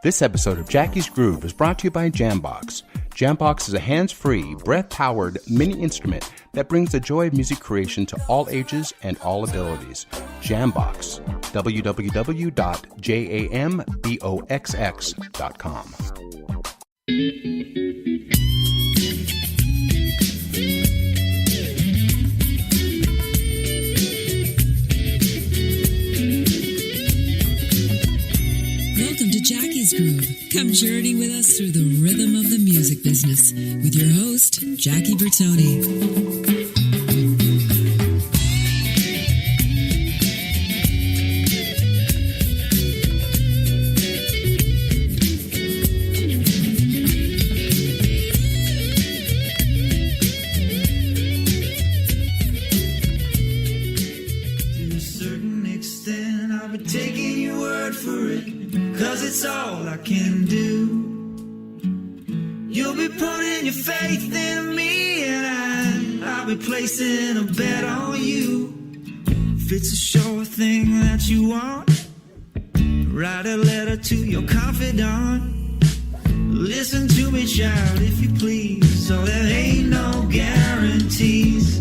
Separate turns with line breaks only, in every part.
This episode of Jackie's Groove is brought to you by Jambox. Jambox is a hands-free, breath-powered mini instrument that brings the joy of music creation to all ages and all abilities. Jambox. www.jamboxx.com.
Welcome to Jackie's Groove. Come journey with us through the rhythm of the music business with your host, Jackie Bertoni.
It's all I can do. You'll be putting your faith in me, and I'll be placing a bet on you. If it's a sure thing that you want, write a letter to your confidant. Listen to me, child, if you please. So there ain't no guarantees.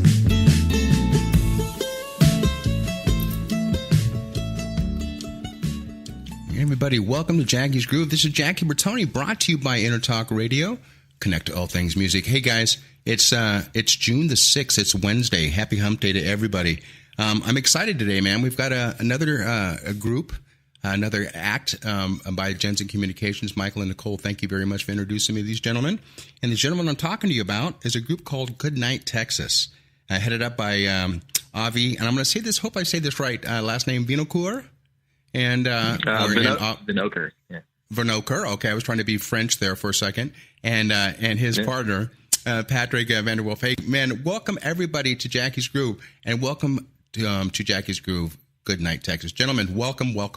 Everybody, welcome to Jackie's Groove. This is Jackie Bertoni, brought to you by Intertalk Radio. Connect to all things music. Hey guys, it's June the 6th. It's Wednesday. Happy Hump Day to everybody. I'm excited today, man. We've got another group, another act by Jensen Communications. Michael and Nicole, thank you very much for introducing me to these gentlemen. And the gentleman I'm talking to you about is a group called Goodnight, Texas, headed up by Avi. And I'm going to say this, hope I say this right, last name Vinocur. And
Vinocur, yeah.
Vinocur. Okay, I was trying to be French there for a second. And his partner, Patrick Vanderwolf. Hey, man, welcome everybody to Jackie's Groove, and welcome to Jackie's Groove, Goodnight, Texas. Gentlemen, welcome.
All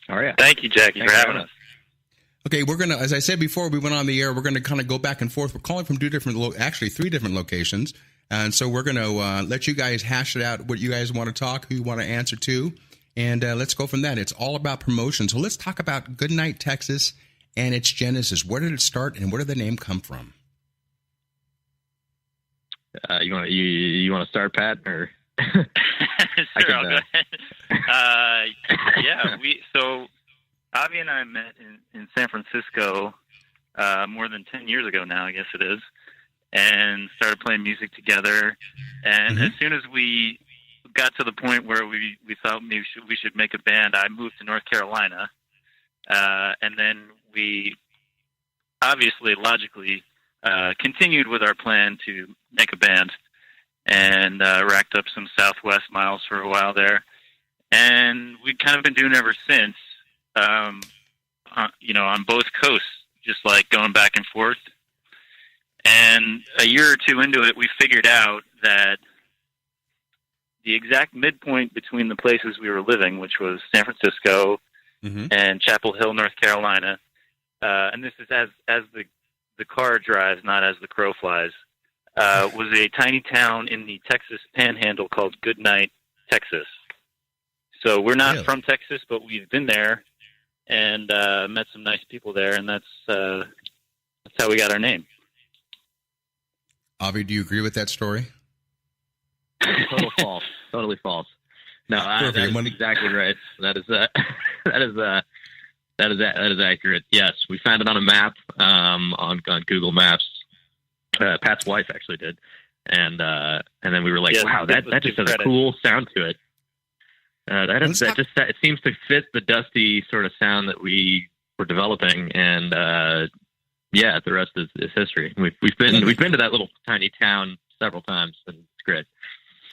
right.
Thank you, Jackie, for having us.
Okay, we're going to, as I said before we went on the air, we're going to kind of go back and forth. We're calling from three different locations. And so we're going to let you guys hash it out, what you guys want to talk, who you want to answer to, and let's go from that. It's all about promotion. So let's talk about Goodnight, Texas, and its genesis. Where did it start, and where did the name come from?
You want to start, Pat, or?
Sure, I'll go ahead. So Avi and I met in San Francisco more than 10 years ago now, I guess it is. And started playing music together. And as soon as we got to the point where we thought maybe we should make a band, I moved to North Carolina. And then we obviously, logically, continued with our plan to make a band and racked up some Southwest miles for a while there. And we've kind of been doing it ever since, on both coasts, just like going back and forth. And a year or two into it, we figured out that the exact midpoint between the places we were living, which was San Francisco and Chapel Hill, North Carolina, and this is as the car drives, not as the crow flies, was a tiny town in the Texas Panhandle called Goodnight, Texas. So we're not from Texas, but we've been there and met some nice people there, and that's how we got our name.
Avi, do you agree with that story?
Totally false. No, that is exactly right. That is accurate. Yes, we found it on a map on Google Maps. Pat's wife actually did, and then we were like, "Wow, that just has a cool sound to it." It seems to fit the dusty sort of sound that we were developing, and. Yeah, the rest is history. We've been to that little tiny town several times, and it's great.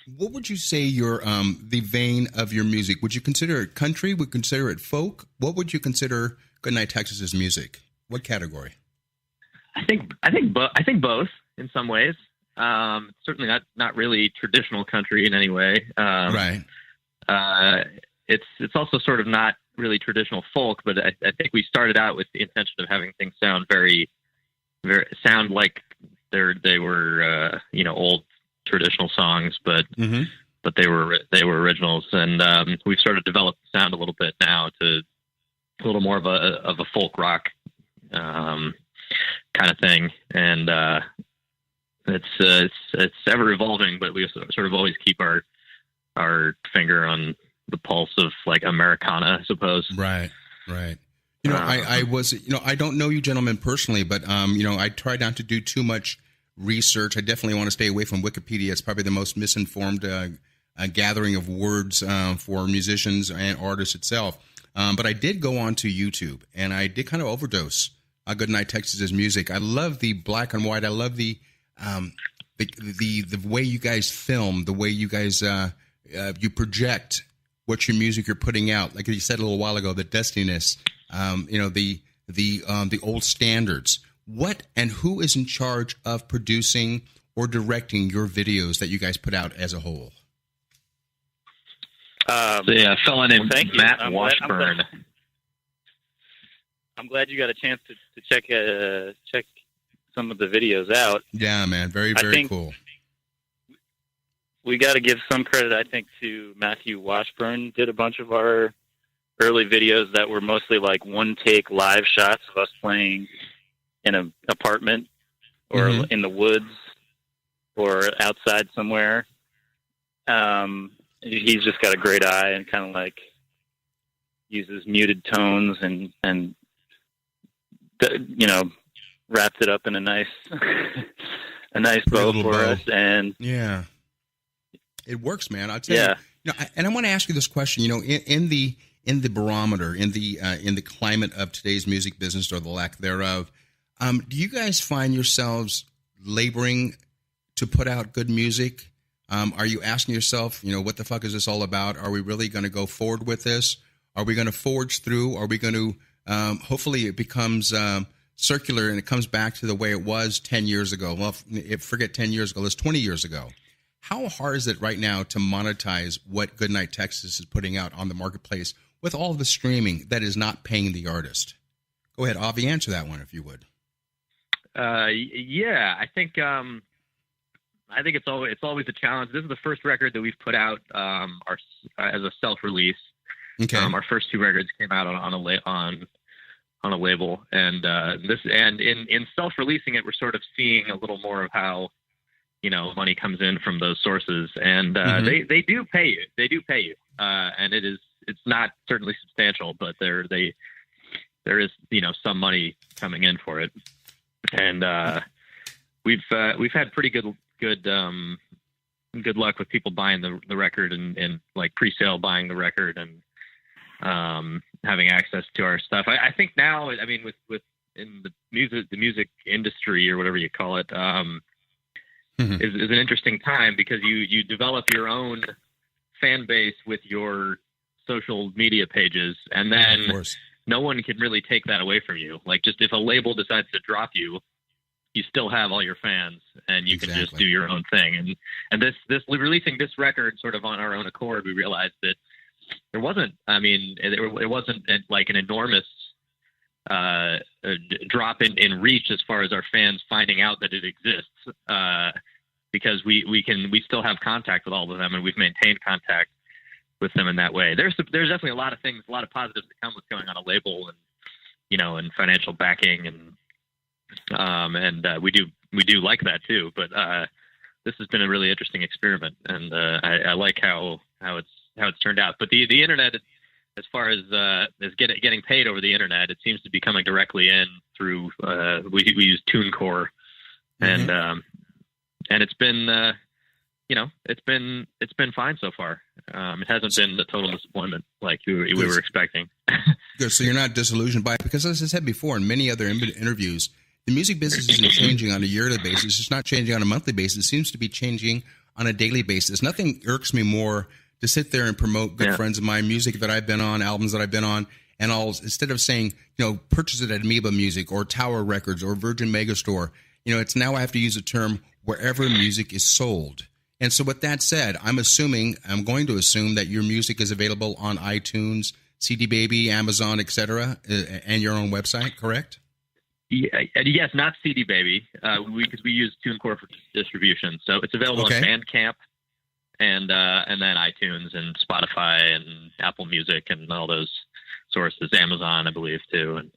What would you say your the vein of your music? Would you consider it country? Would you consider it folk? What would you consider Goodnight, Texas's music? What category?
I think both in some ways. Certainly not really traditional country in any way.
Right.
It's also sort of not really traditional folk, but I think we started out with the intention of having things sound very like they were old traditional songs, but they were originals, and we've sort of developed the sound a little bit now to little more of a folk rock kind of thing, and it's ever evolving. But we sort of always keep our finger on the pulse of like Americana, I suppose.
Right. You know, I don't know you gentlemen personally, but you know, I try not to do too much research. I definitely want to stay away from Wikipedia. It's probably the most misinformed gathering of words for musicians and artists itself. But I did go on to YouTube, and I did kind of overdose on Goodnight, Texas's music. I love the black and white. I love the way you guys film, the way you guys you project what your music you're putting out. Like you said a little while ago, the dustiness, you know, the old standards. What and who is in charge of producing or directing your videos that you guys put out as a whole?
A fellow named Matt Washburn.
I'm glad you got a chance to check some of the videos out.
Yeah, man, very cool.
We got to give some credit, I think, to Matthew Washburn. Did a bunch of our early videos that were mostly like one-take live shots of us playing in an apartment or in the woods or outside somewhere. He's just got a great eye and kind of like uses muted tones and you know, wrapped it up in a nice bow for us. And
yeah, it works, man. I'll tell you. You know, and I want to ask you this question. You know, in the barometer, in the climate of today's music business or the lack thereof, do you guys find yourselves laboring to put out good music? Are you asking yourself, you know, what the fuck is this all about? Are we really going to go forward with this? Are we going to forge through? Are we going to, hopefully it becomes circular and it comes back to the way it was 10 years ago. Well, forget 10 years ago, it's 20 years ago. How hard is it right now to monetize what Goodnight Texas is putting out on the marketplace with all the streaming that is not paying the artist? Go ahead, Avi, answer that one if you would.
Yeah, I think it's always a challenge. This is the first record that we've put out as a self-release.
Okay.
Our first two records came out on a label, and in self-releasing it, we're sort of seeing a little more of how, you know, money comes in from those sources, and they do pay you. They do pay you, and it's not certainly substantial, but there is, you know, some money coming in for it, and we've had pretty good luck with people buying the record and like pre-sale buying the record and having access to our stuff. I think now, I mean, with in the music industry or whatever you call it, is an interesting time because you develop your own fan base with your social media pages, and then no one can really take that away from you. Like, just if a label decides to drop you, you still have all your fans, and you can just do your own thing. And this releasing this record sort of on our own accord, we realized that there wasn't. I mean, it wasn't like an enormous drop in reach as far as our fans finding out that it exists, because we still have contact with all of them, and we've maintained contact with them in that way. There's definitely a lot of things, a lot of positives that come with going on a label, and, you know, and financial backing, and we do like that too. But this has been a really interesting experiment, and I like how it's turned out. But the internet, as far as getting paid over the internet, it seems to be coming directly in through we use TuneCore, and it's been it's been fine so far. It hasn't been the total disappointment like we were expecting.
Good. So you're not disillusioned by it, because as I said before in many other interviews, the music business isn't changing on a yearly basis. It's not changing on a monthly basis. It seems to be changing on a daily basis. Nothing irks me more to sit there and promote good friends of mine, music that I've been on, albums that I've been on, and instead of saying, you know, purchase it at Amoeba Music or Tower Records or Virgin Megastore, you know, it's now I have to use the term wherever music is sold. And so with that said, I'm going to assume that your music is available on iTunes, CD Baby, Amazon, etc., and your own website, correct?
Yeah, yes, not CD Baby, because we use TuneCore for distribution. So it's available on Bandcamp and then iTunes and Spotify and Apple Music and all those sources, Amazon, I believe, too. And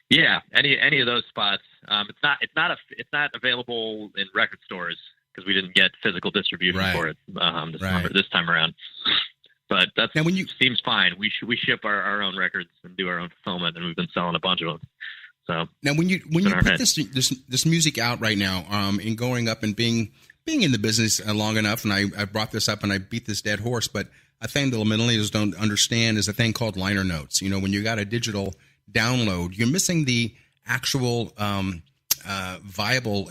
yeah, any of those spots. It's not available in record stores because we didn't get physical distribution for it this time around. But that seems fine. We ship our own records and do our own fulfillment, and we've been selling a bunch of them. So
now, when you put this music out right now, and going up and being in the business long enough, and I brought this up and I beat this dead horse, but a thing that millennials don't understand is a thing called liner notes. When you got a digital download, you're missing the actual viable,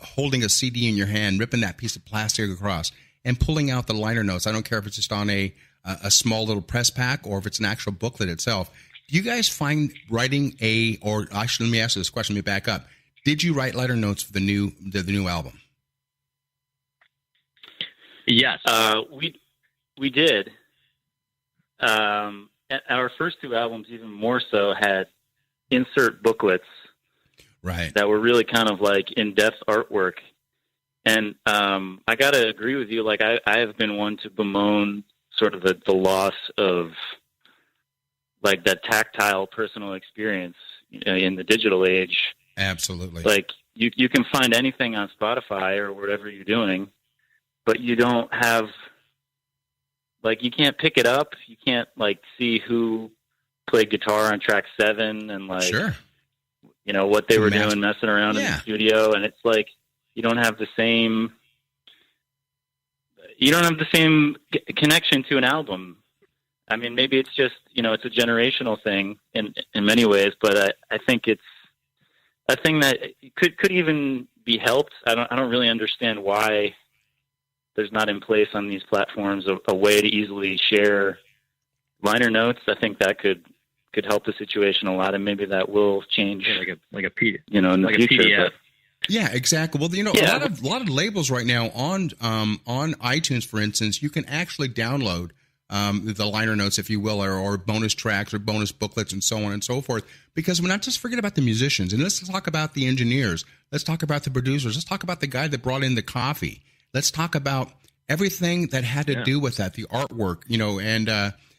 holding a CD in your hand, ripping that piece of plastic across, and pulling out the liner notes. I don't care if it's just on a small little press pack or if it's an actual booklet itself. Do you guys find writing let me ask you this question, let me back up. Did you write liner notes for the new album?
Yes. We did. Our first two albums, even more so, had insert booklets,
right,
that were really kind of like in-depth artwork. And I got to agree with you. Like I have been one to bemoan sort of the loss of like that tactile personal experience in the digital age.
Absolutely.
Like you can find anything on Spotify or whatever you're doing, but you don't have, like, you can't pick it up. You can't like see who played guitar on track 7 and like,
sure,
what they were doing, messing around in the studio. And it's like, you don't have the same connection to an album. I mean, maybe it's just, it's a generational thing in many ways, but I think it's a thing that could even be helped. I don't really understand why there's not in place on these platforms a way to easily share liner notes. I think that could help the situation a lot, and maybe that will change, like a PDF, in the future.
PDF.
Yeah, exactly. Well, a lot of labels right now on iTunes, for instance, you can actually download the liner notes, if you will, or bonus tracks or bonus booklets and so on and so forth. Because we're not just forget about the musicians, and let's talk about the engineers. Let's talk about the producers. Let's talk about the guy that brought in the coffee. Let's talk about everything that had to do with that, the artwork, and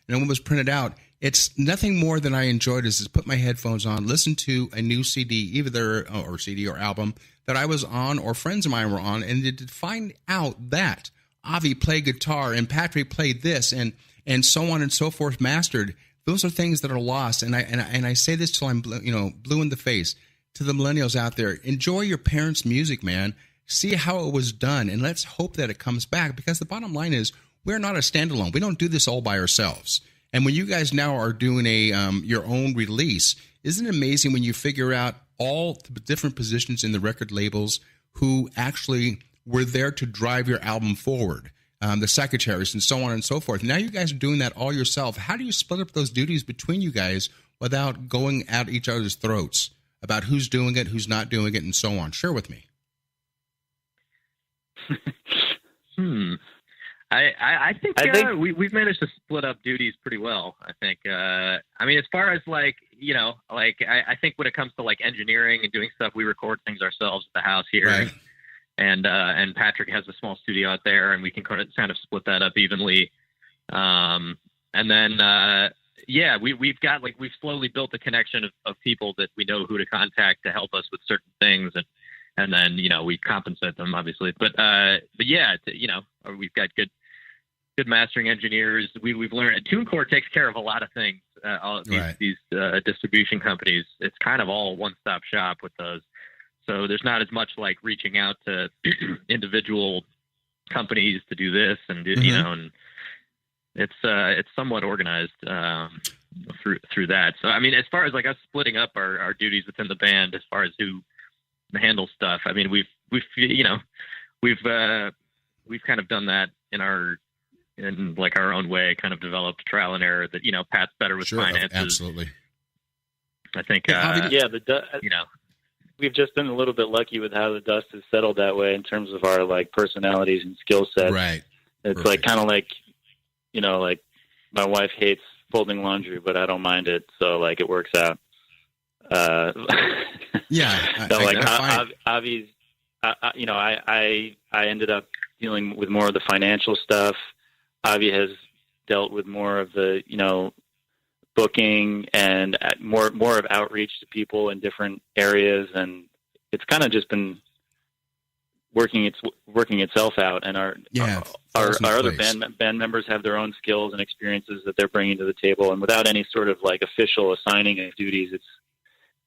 when it was printed out. It's nothing more than I enjoyed is put my headphones on, listen to a new CD, either or CD or album that I was on or friends of mine were on, and to find out that Avi played guitar and Patrick played this and so on and so forth, mastered. Those are things that are lost, and I say this till I'm blue in the face to the millennials out there. Enjoy your parents' music, man. See how it was done, and let's hope that it comes back, because the bottom line is we're not a standalone. We don't do this all by ourselves. And when you guys now are doing your own release, isn't it amazing when you figure out all the different positions in the record labels who actually were there to drive your album forward, the secretaries and so on and so forth. Now you guys are doing that all yourself. How do you split up those duties between you guys without going at each other's throats about who's doing it, who's not doing it, and so on? Share with me.
I think we've managed to split up duties pretty well. I think. I mean, as far as I think when it comes to like engineering and doing stuff, we record things ourselves at the house here,
right.
And Patrick has a small studio out there, and we can kind of split that up evenly. And then we've slowly built a connection of people that we know who to contact to help us with certain things, and then we compensate them obviously. But yeah, we've got good mastering engineers. We've learned TuneCore takes care of a lot of things. All these distribution companies, it's kind of all one-stop shop with those. So there's not as much like reaching out to individual companies to do this and and it's somewhat organized through that. So I mean, as far as like us splitting up our duties within the band, as far as who handles stuff, I mean, we've kind of done that in like our own way, kind of developed trial and error that, Pat's better with finances.
Absolutely.
I think,
we've just been a little bit lucky with how the dust has settled that way in terms of our like personalities and skill sets.
Right.
It's like kind of like, like my wife hates folding laundry, but I don't mind it. So like it works out. Avi's, I ended up dealing with more of the financial stuff. Avi has dealt with more of the, booking and more of outreach to people in different areas, and it's kind of just been working itself out. And our other band members have their own skills and experiences that they're bringing to the table, and without any sort of like official assigning of duties,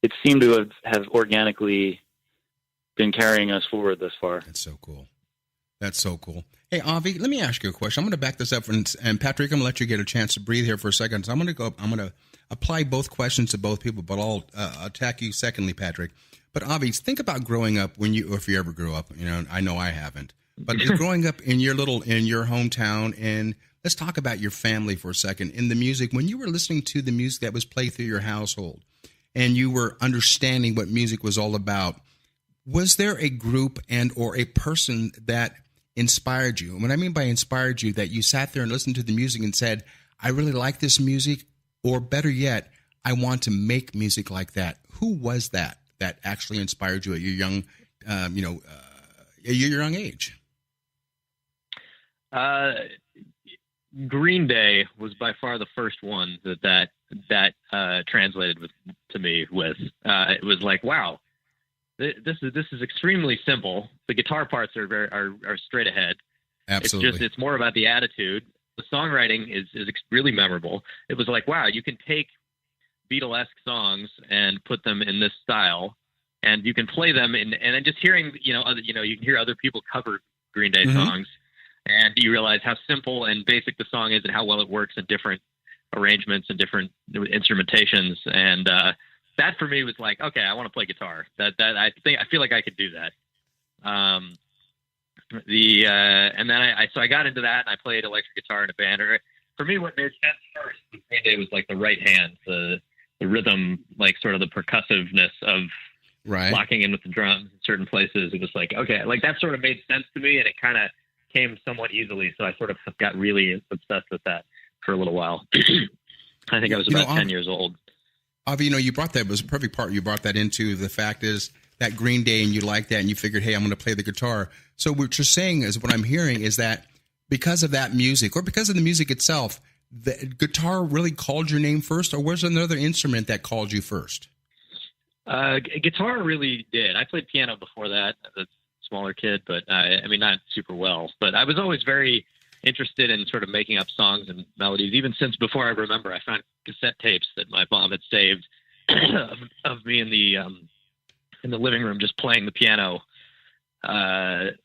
it seemed to have organically been carrying us forward thus far.
That's so cool. That's so cool. Hey, Avi, let me ask you a question. I'm going to back this up, and Patrick, I'm going to let you get a chance to breathe here for a second. So I'm going to apply both questions to both people, but I'll attack you secondly, Patrick. But Avi, think about growing up if you ever grew up. I know I haven't. But growing up in your hometown, and let's talk about your family for a second. In the music, when you were listening to the music that was played through your household, and you were understanding what music was all about, was there a group and or a person that inspired you? And what I mean by inspired you, that you sat there and listened to the music and said, I really like this music, or better yet, I want to make music like that. Who was that actually inspired you at your young, your young age?
Green Day was by far the first one that translated to me with. It was like, wow. This is extremely simple. The guitar parts are straight ahead.
Absolutely.
It's more about the attitude. The songwriting is really memorable. It was like, wow, you can take Beatlesque songs and put them in this style, and you can play them and then just hearing you can hear other people cover Green Day songs, and you realize how simple and basic the song is and how well it works in different arrangements and different instrumentations. And that for me was like, okay, I want to play guitar. I feel like I could do that. And then I got into that, and I played electric guitar in a band. For me, what made sense first with Green Day was like the right hand, the rhythm, like sort of the percussiveness of locking in with the drums in certain places. It was like, okay, like that sort of made sense to me, and it kind of came somewhat easily. So I sort of got really obsessed with that for a little while. I think I was about 10 years old.
Avi, you brought that, it was a perfect part. You brought that into the fact is that Green Day, and you liked that, and you figured, hey, I'm going to play the guitar. So what you're saying is, what I'm hearing is that because of that music, or because of the music itself, the guitar really called your name first, or was there another instrument that called you first?
Guitar really did. I played piano before that as a smaller kid, but not super well. But I was always very interested in sort of making up songs and melodies, even since before I remember. I found cassette tapes that my mom had saved of me in the living room just playing the piano and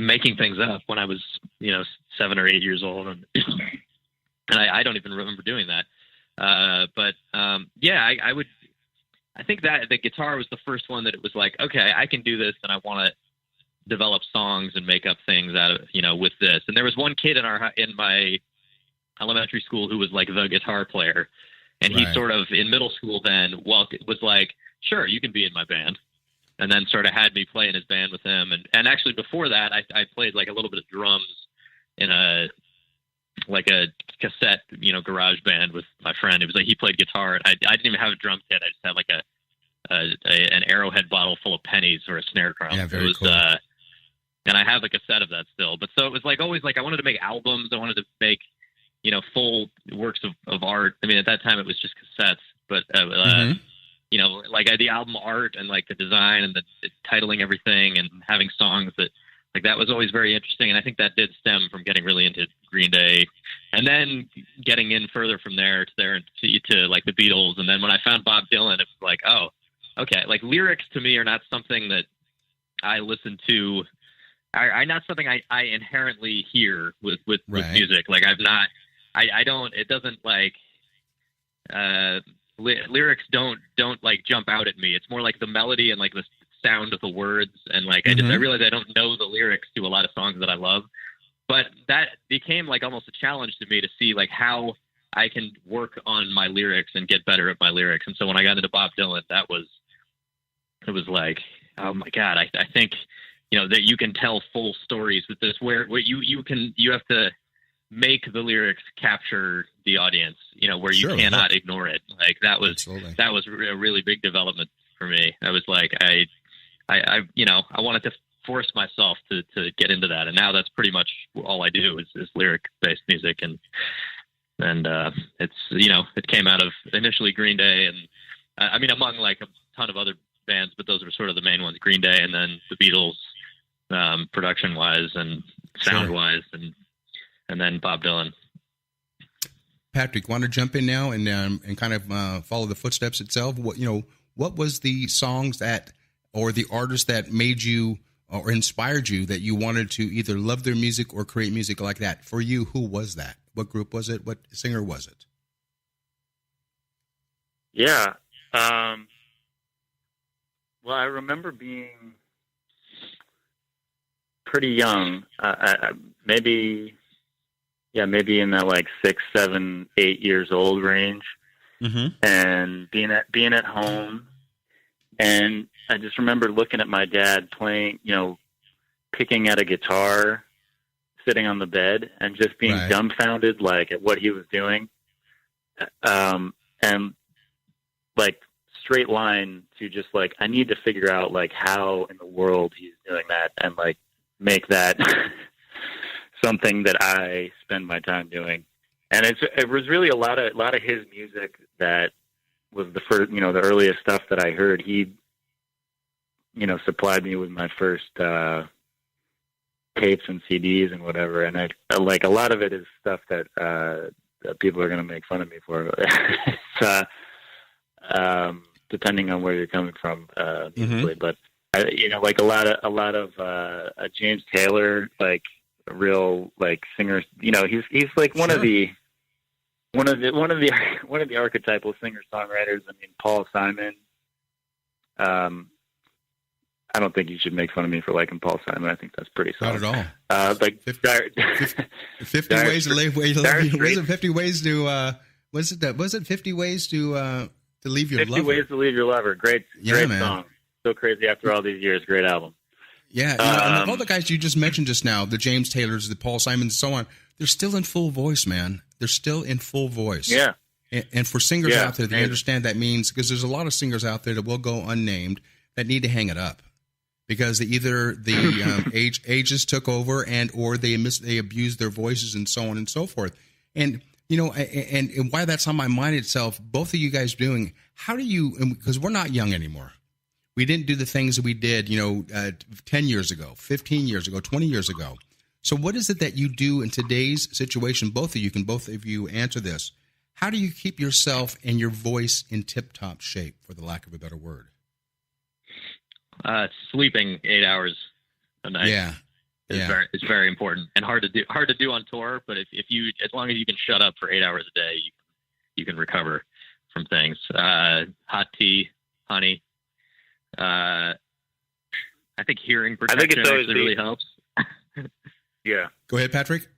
making things up when I was 7 or 8 years old, and I don't even remember doing that. I think that the guitar was the first one that it was like, okay, I can do this, and I want to develop songs and make up things out of with this. And there was one kid in my elementary school who was like the guitar player, and he sort of in middle school then was like, sure, you can be in my band, and then sort of had me play in his band with him. And actually before that, I played like a little bit of drums in a cassette garage band with my friend. It was like he played guitar, and I didn't even have a drum kit. I just had like an Arrowhead bottle full of pennies or a snare drum.
Yeah, very cool.
And I have like a set of that still. But so it was like always like I wanted to make albums. I wanted to make, full works of art. I mean, at that time it was just cassettes, but, like the album art and like the design and the titling everything and having songs that was always very interesting. And I think that did stem from getting really into Green Day and then getting in further from there to like the Beatles. And then when I found Bob Dylan, it was like, oh, okay. Like lyrics to me are not something that I listen to. I not something I inherently hear with music. Like it doesn't like, lyrics don't like jump out at me. It's more like the melody and like the sound of the words. And like, I realize I don't know the lyrics to a lot of songs that I love, but that became like almost a challenge to me to see like how I can work on my lyrics and get better at my lyrics. And so when I got into Bob Dylan, it was like, oh my God, I think, that you can tell full stories with this where you have to make the lyrics capture the audience, where you cannot ignore it. Like that was a really big development for me. I was like, I wanted to force myself to get into that. And now that's pretty much all I do is lyric based music. And And it's, it came out of initially Green Day, and I mean, among like a ton of other bands, but those were sort of the main ones, Green Day, and then the Beatles, production wise and sound wise, and then Bob Dylan.
Patrick, want to jump in now and kind of follow the footsteps itself? What was the songs that, or the artists that made you or inspired you that you wanted to either love their music or create music like that? For you, who was that? What group was it? What singer was it?
Yeah. Well, I remember being pretty young, maybe in that like 6, 7, 8 years old range, and being at home, and I just remember looking at my dad playing, picking at a guitar, sitting on the bed, and just being dumbfounded, like, at what he was doing, and like straight line to just like, I need to figure out like how in the world he's doing that, and like make that something that I spend my time doing. And it was really a lot of his music that was the first, the earliest stuff that I heard. He, supplied me with my first tapes and CDs and whatever. And I like, a lot of it is stuff that people are going to make fun of me for. It's, depending on where you're coming from, musically, but like a lot of James Taylor, like a real like singer. He's like one of the archetypal singer songwriters. I mean, Paul Simon. I don't think you should make fun of me for liking Paul Simon. I think that's pretty solid.
Not at all.
Like
50 ways to leave. Was it 50 ways to? Was it 50 ways to leave your
50
lover?
Ways to Leave Your Lover. Great song. So crazy after all these years. Great album.
Yeah, and all the guys you just mentioned just now, the James Taylors, the Paul Simons, and so on, they're still in full voice, man. They're still in full voice.
Yeah.
And for singers out there, they understand that means, because there's a lot of singers out there that will go unnamed that need to hang it up because either the ages took over or they abused their voices and so on and so forth. And and why that's on my mind itself, both of you guys doing, how do you, because we're not young anymore. We didn't do the things that we did, 10 years ago, 15 years ago, 20 years ago. So what is it that you do in today's situation? Both of you answer this. How do you keep yourself and your voice in tip-top shape, for the lack of a better word?
Sleeping 8 hours a night.
Yeah.
It's very important and hard to do on tour. But if you, as long as you can shut up for 8 hours a day, you can recover from things. Hot tea, honey. I think hearing protection actually really helps.
Yeah.
Go ahead, Patrick.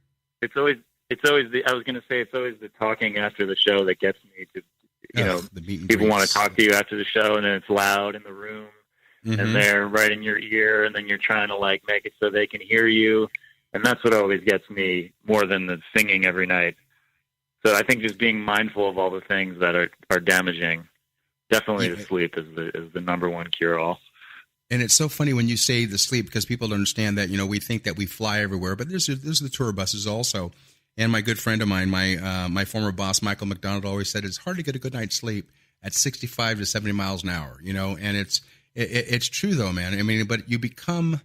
It's always I was going to say, it's always the talking after the show that gets me to, people want to talk to you after the show, and then it's loud in the room, and they're right in your ear, and then you're trying to like make it so they can hear you. And that's what always gets me more than the singing every night. So I think just being mindful of all the things that are damaging. Definitely the sleep is the number one cure-all.
And it's so funny when you say the sleep, because people don't understand that, we think that we fly everywhere, but there's the tour buses also. And my good friend of mine, my former boss, Michael McDonald, always said it's hard to get a good night's sleep at 65 to 70 miles an hour, and it's true though, man. I mean, but you become,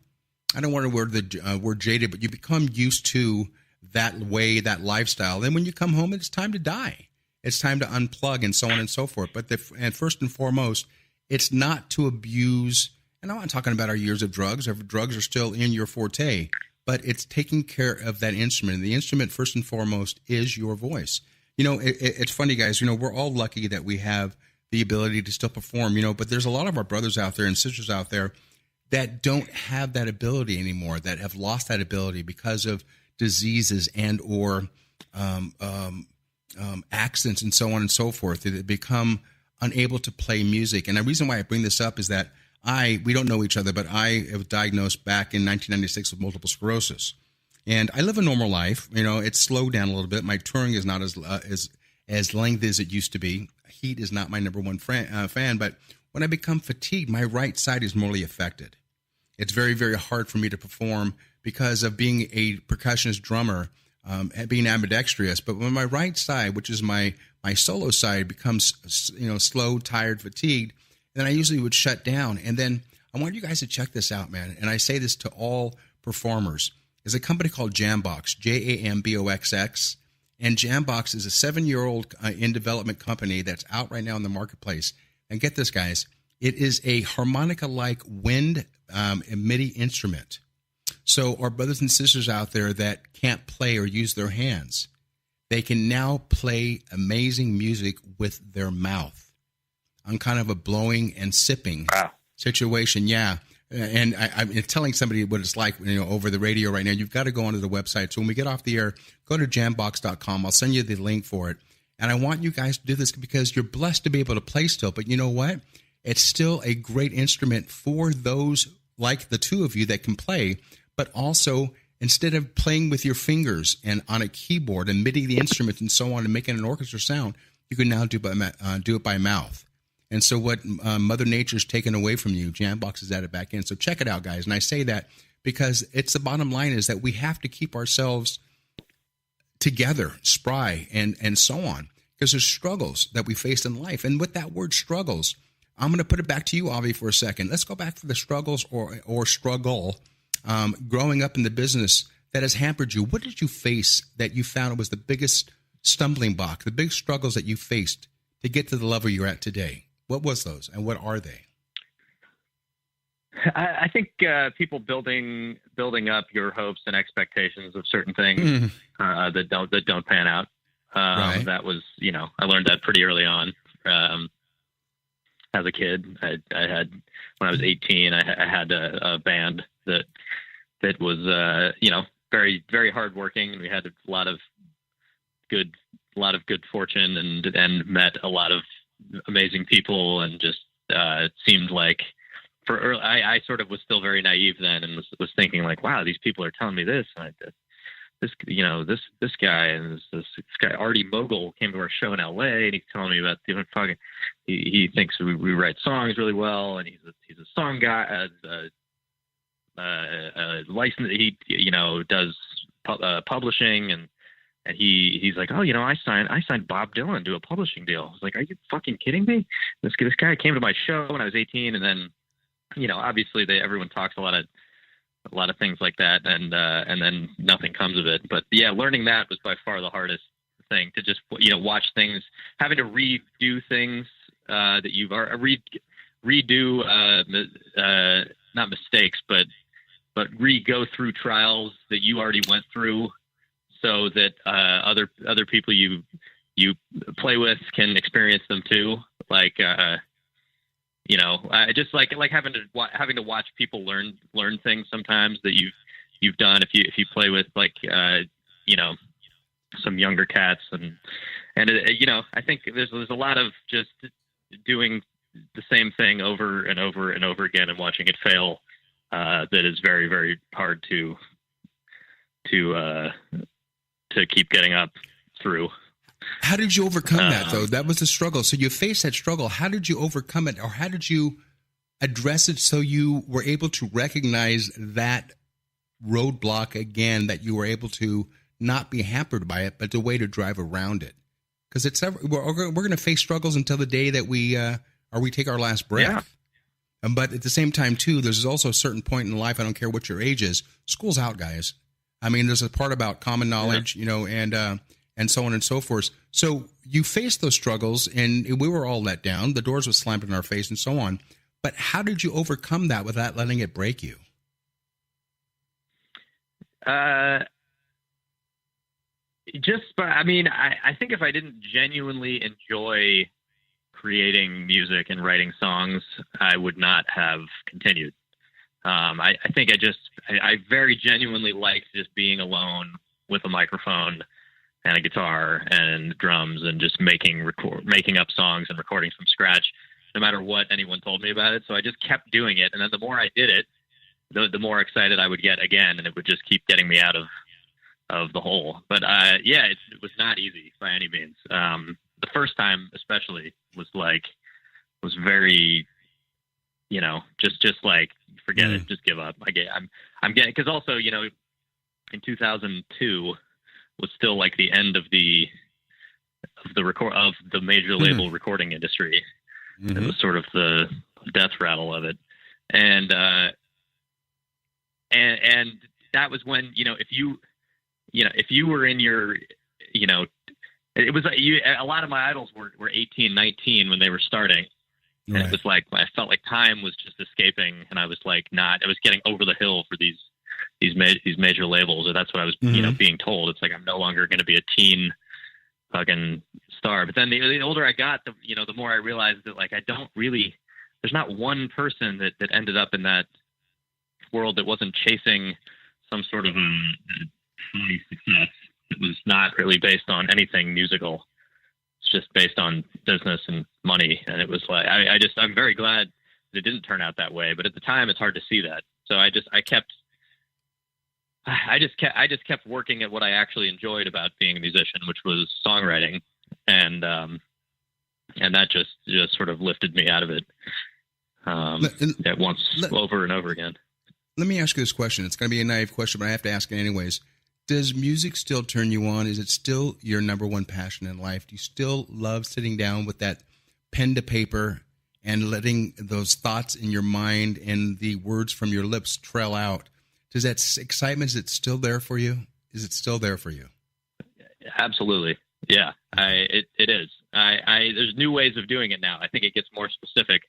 I don't want to word jaded, but you become used to that way, that lifestyle. Then when you come home, it's time to die. It's time to unplug and so on and so forth. But and first and foremost, it's not to abuse. And I'm not talking about our years of drugs. Drugs are still in your forte, but it's taking care of that instrument. And the instrument, first and foremost, is your voice. It's funny, guys. We're all lucky that we have the ability to still perform. But there's a lot of our brothers out there and sisters out there that don't have that ability anymore. That have lost that ability because of diseases and or accidents and so on and so forth, that become unable to play music. And the reason why I bring this up is that we don't know each other, but I was diagnosed back in 1996 with multiple sclerosis. And I live a normal life. It's slowed down a little bit. My touring is not as lengthy as it used to be. Heat is not my number one fan, but when I become fatigued, my right side is mortally affected. It's very, very hard for me to perform because of being a percussionist drummer. being ambidextrous. But when my right side, which is my solo side, becomes slow, tired, fatigued, then I usually would shut down. And then I want you guys to check this out, man. And I say this to all performers. There's a company called Jambox, Jamboxx. And Jambox is a 7-year-old in development company that's out right now in the marketplace. And get this, guys. It is a harmonica-like wind MIDI instrument. So our brothers and sisters out there that can't play or use their hands, they can now play amazing music with their mouth on kind of a blowing and sipping situation. Yeah. And I'm telling somebody what it's like, over the radio right now. You've got to go onto the website. So when we get off the air, go to jambox.com. I'll send you the link for it. And I want you guys to do this because you're blessed to be able to play still. But you know what? It's still a great instrument for those like the two of you that can play, but also instead of playing with your fingers and on a keyboard and MIDI the instrument and so on and making an orchestra sound, you can now do it by mouth. And so what Mother Nature's taken away from you, Jambox has added back in. So check it out, guys. And I say that because it's the bottom line is that we have to keep ourselves together, spry, and so on, because there's struggles that we face in life. And with that word struggles, I'm going to put it back to you, Avi, for a second. Let's go back to the struggles or struggle growing up in the business that has hampered you. What did you face that you found was the biggest stumbling block, the big struggles that you faced to get to the level you're at today? What was those, and what are they?
I think people building up your hopes and expectations of certain things that don't pan out.
Right.
That was, I learned that pretty early on. As a kid, I had when I was 18, I had a band that was very, very hardworking, and we had a lot of good fortune and met a lot of amazing people, and just seemed like I sort of was still very naive then, and was thinking like, wow, these people are telling me this, and this guy and this guy Artie Mogul came to our show in LA, and he's telling me about the fucking he thinks we write songs really well, and he's a song guy, license, he does publishing, and he's like, oh, I signed Bob Dylan to a publishing deal. I was like, are you fucking kidding me? This guy came to my show when I was 18, and then obviously everyone talks a lot of things like that, and then nothing comes of it. But yeah, learning that was by far the hardest thing, to just watch things, having to redo things that you've redo not mistakes, but go through trials that you already went through, so that other people you play with can experience them too. Like just like having to watch people learn things sometimes that you've done if you play with some younger cats, and I think there's a lot of just doing the same thing over and over and over again and watching it fail that is very, very hard to keep getting up through.
How did you overcome that, though? That was the struggle. So you faced that struggle. How did you overcome it, or how did you address it so you were able to recognize that roadblock again, that you were able to not be hampered by it, but the way to drive around it? Because we're going to face struggles until the day that we take our last breath. Yeah. But at the same time, too, there's also a certain point in life, I don't care what your age is, school's out, guys. I mean, there's a part about common knowledge, and so on and so forth. So you faced those struggles, and we were all let down. The doors were slammed in our face and so on. But how did you overcome that without letting it break you?
I think if I didn't genuinely enjoy creating music and writing songs, I would not have continued. I think I very genuinely liked just being alone with a microphone and a guitar and drums and just making up songs and recordings from scratch, no matter what anyone told me about it. So I just kept doing it. And then the more I did it, the more excited I would get again, and it would just keep getting me out of the hole. But it was not easy by any means. The first time especially was very, just like, forget it, just give up. I'm getting, because also, in 2002, was still like the end of the major label recording industry. It was sort of the death rattle of it. And that was when, if you were in your, it was a lot of my idols were 18, 19 when they were starting. And it was like, I felt like time was just escaping, and I was like, I was getting over the hill for these major labels, or that's what I was, being told. It's like, I'm no longer going to be a teen fucking star. But then the older I got, the more I realized that, like, there's not one person that ended up in that world that wasn't chasing some sort of funny success. It was not really based on anything musical. It's just based on business and money. And it was like, I'm very glad that it didn't turn out that way. But at the time, it's hard to see that. So I just kept working at what I actually enjoyed about being a musician, which was songwriting. And that just sort of lifted me out of it over and over again.
Let me ask you this question. It's going to be a naive question, but I have to ask it anyways. Does music still turn you on? Is it still your number one passion in life? Do you still love sitting down with that pen to paper and letting those thoughts in your mind and the words from your lips trail out? Does that excitement, is it still there for you? Is it still there for you?
Absolutely. Yeah, it is. There's new ways of doing it now. I think it gets more specific,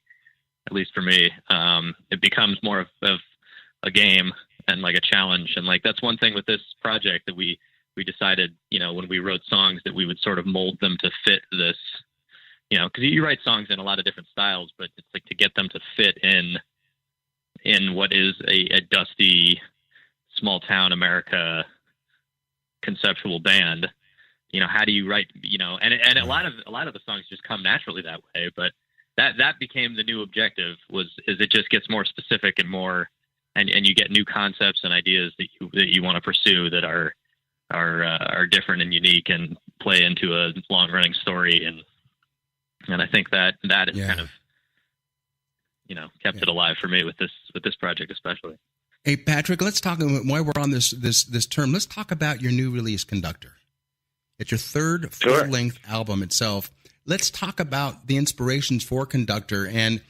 at least for me. It becomes more of a game and like a challenge. And like, that's one thing with this project that we decided, when we wrote songs, that we would sort of mold them to fit this, cause you write songs in a lot of different styles, but it's like to get them to fit in what is a dusty small town America conceptual band. How do you write, and a lot of the songs just come naturally that way, but that became the new objective is it just gets more specific and more, and you get new concepts and ideas that you want to pursue that are different and unique and play into a long running story. And I think that is kind of, kept it alive for me with this project, especially.
Hey, Patrick, let's talk while we're on this term. Let's talk about your new release, Conductor. It's your third full-length album itself. Let's talk about the inspirations for Conductor and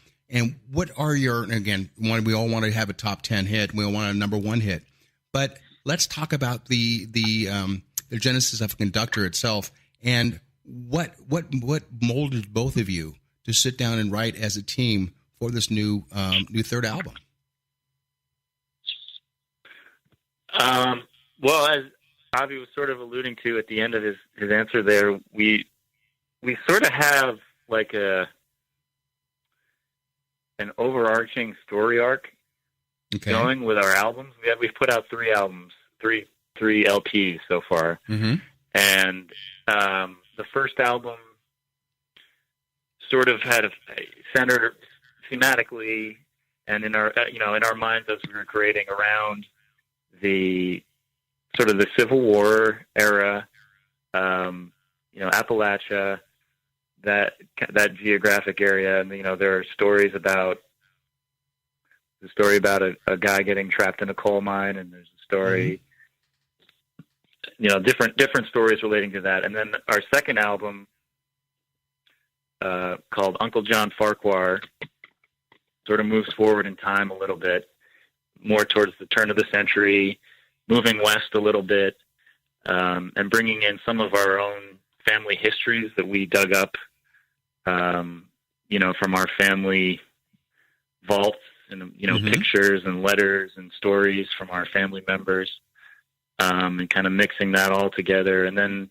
what are again, we all want to have a top 10 hit. We all want a number one hit. But let's talk about the genesis of Conductor itself and what molded both of you to sit down and write as a team for this new third album.
Well, as Avi was sort of alluding to at the end of his answer there, we sort of have like an overarching story arc going with our albums. We've put out 3 albums, three LPs so far. Mm-hmm. And the first album sort of had centered thematically and in our minds as we were creating around the sort of the Civil War era, Appalachia, that geographic area. And, there are stories about a guy getting trapped in a coal mine, and there's a story, different stories relating to that. And then our second album, called Uncle John Farquhar, sort of moves forward in time a little bit, more towards the turn of the century, moving west a little bit, and bringing in some of our own family histories that we dug up, from our family vaults and, pictures and letters and stories from our family members, and kind of mixing that all together. And then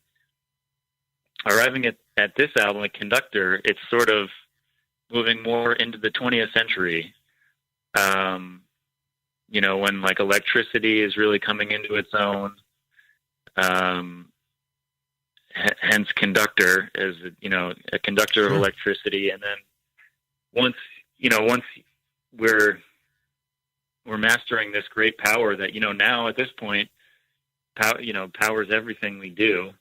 arriving at this album, at Conductor, it's sort of moving more into the 20th century, when like electricity is really coming into its own, hence Conductor as, a conductor of electricity. And then once we're mastering this great power that, now at this point, powers everything we do.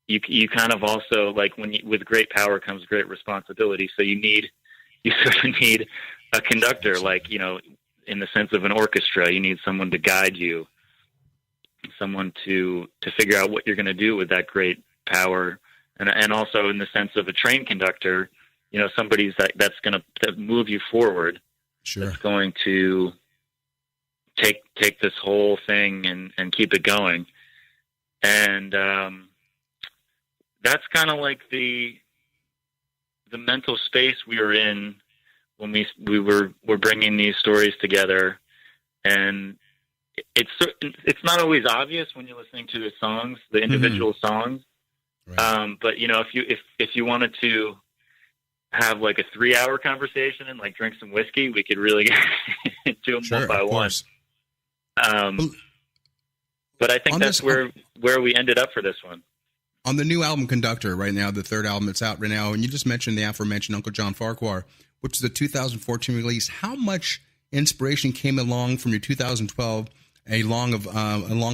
You kind of also, like, with great power comes great responsibility. So you sort of need a conductor, like, in the sense of an orchestra. You need someone to guide you someone to figure out what you're going to do with that great power. And also in the sense of a train conductor, somebody's that's going to move you forward.
Sure.
It's going to take this whole thing and keep it going. And that's kind of like the mental space we were in when we were bringing these stories together. And it's not always obvious when you're listening to the songs, the individual songs. Right. But if you wanted to have like a 3-hour conversation and like drink some whiskey, we could really do them one by one. But I think that's where we ended up for this one.
On the new album Conductor right now, the third album that's out right now, and you just mentioned the aforementioned Uncle John Farquhar, which is a 2014 release. How much inspiration came along from your 2012 A Long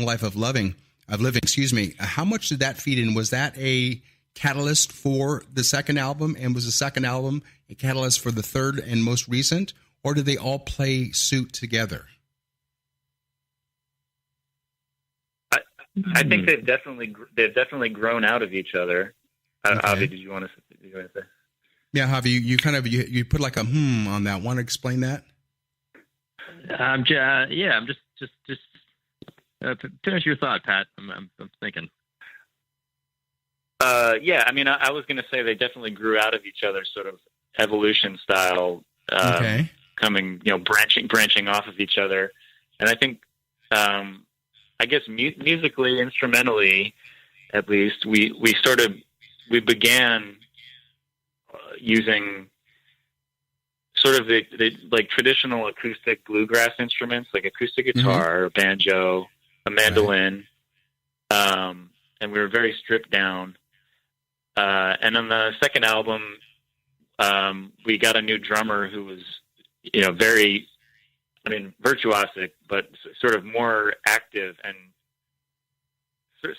Life of Living? How much did that feed in? Was that a catalyst for the second album, and was the second album a catalyst for the third and most recent, or did they all play suit together?
I think they've definitely grown out of each other. Okay. Avi, did you want to say?
Yeah, Javi, you put like a on that. Want to explain that?
I'm just finish your thought, Pat. I'm thinking.
Yeah, I mean, I was going to say they definitely grew out of each other, sort of evolution style, coming, branching off of each other, and I think. I guess musically, instrumentally, at least, we began using sort of the like traditional acoustic bluegrass instruments, like acoustic guitar, a banjo, a mandolin, and we were very stripped down. And on the second album, we got a new drummer who was, very, virtuosic, but sort of more active, and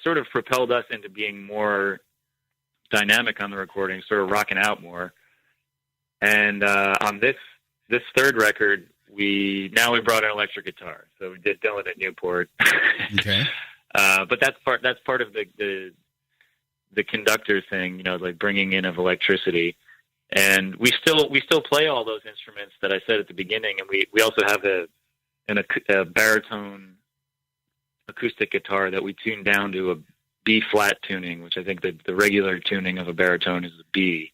sort of propelled us into being more dynamic on the recording, sort of rocking out more. And on this third record, we brought an electric guitar. So we did Dylan at Newport.
Okay.
But that's part of the conductor thing, like bringing in of electricity. And we still play all those instruments that I said at the beginning, and we also have a baritone acoustic guitar that we tuned down to a B flat tuning, which I think the regular tuning of a baritone is a B.